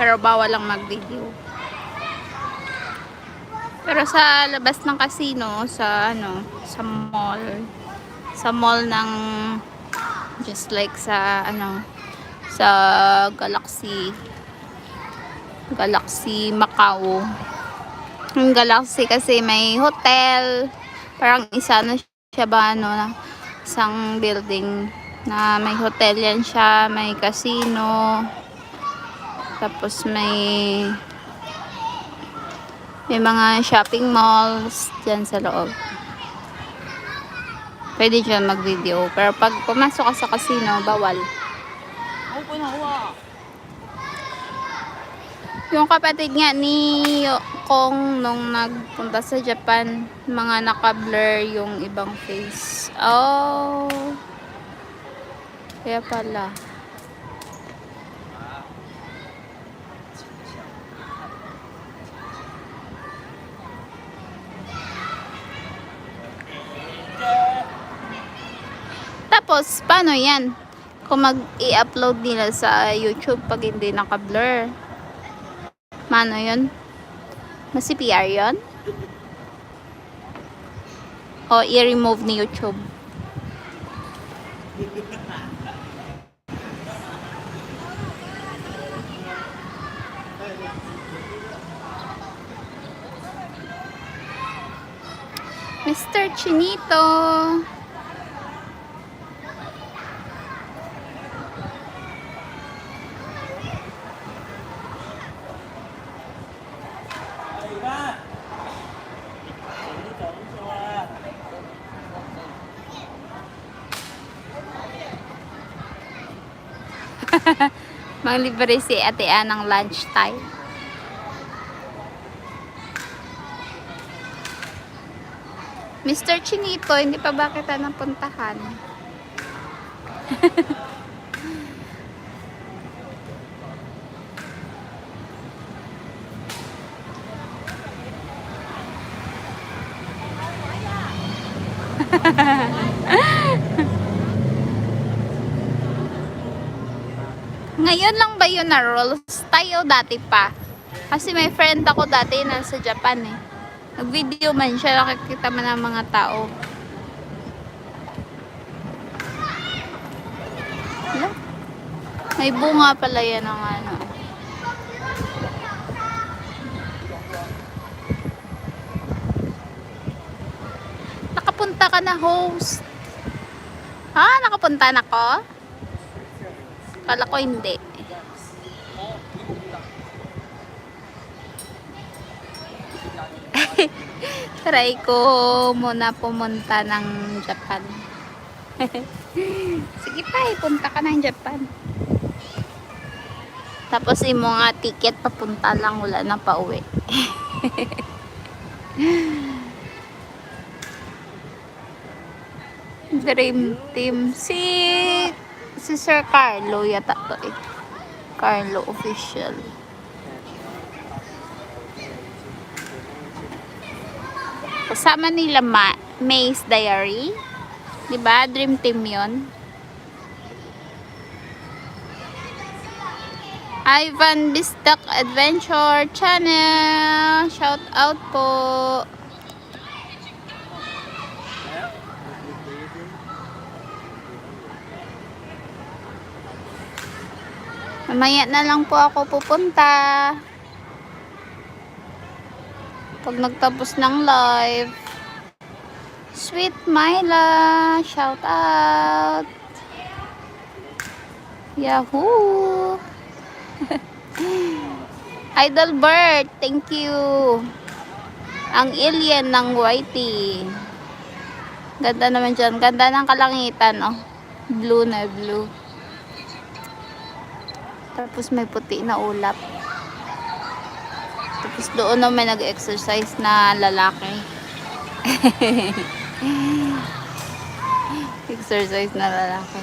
Pero bawal lang mag-video. Pero sa labas ng casino, sa ano, sa mall ng just like sa ano, sa Galaxy Macau. Yung Galaxy kasi may hotel, parang isa na siya ba ano, isang building na may hotel yan siya, may casino, tapos may mga shopping malls dyan sa loob. Pwede dyan mag-video. Pero pag pumasok ka sa casino, bawal. Yung kapatid nga ni Kong nung nagpunta sa Japan, mga naka-blur yung ibang face. Oh. Kaya pala. Tapos, paano yan? Kung mag-i-upload nila sa YouTube pag hindi naka-blur. Mano yun? Mas-CPR yun? O i-remove ni YouTube? Mr. Chinito! Manglibre si Ate Ann ng lunch time. Mr. Chinito, hindi pa ba kita napuntahan? Ngayon lang ba yun na rules? Tayo dati pa. Kasi may friend ako dati na sa Japan eh. Nag-video man siya, nakikita man ng mga tao. Hala? May bunga pala yan ng ano. Nakapunta ka na, host. Ha? Nakapunta na ko? Kala ko hindi. Try ko muna pumunta ng Japan. Sige pa, punta ka ng Japan. Tapos yung mga ticket papunta lang, wala na pa uwi. Dream team. Si Sir Carlo yata to eh. Carlo official. Kasama nila May's Diary. Diba? Dream team yon. Ivan Bistak Adventure Channel. Shout out po. Mamaya na lang po ako pupunta. Pag nagtapos ng live. Sweet Myla, shout out. Yahoo. Idol Bird, thank you. Ang alien ng Whitey. Ganda naman dyan. Ganda ng kalangitan, oh. Blue na blue. Tapos may puti na ulap. Tapos doon na may nag-exercise na lalaki. Exercise na lalaki.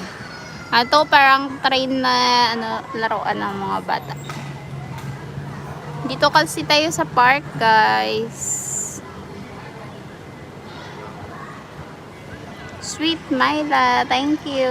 Ito parang train na ano, laruan ng mga bata. Dito kasi tayo sa park, guys. Sweet Myla, thank you.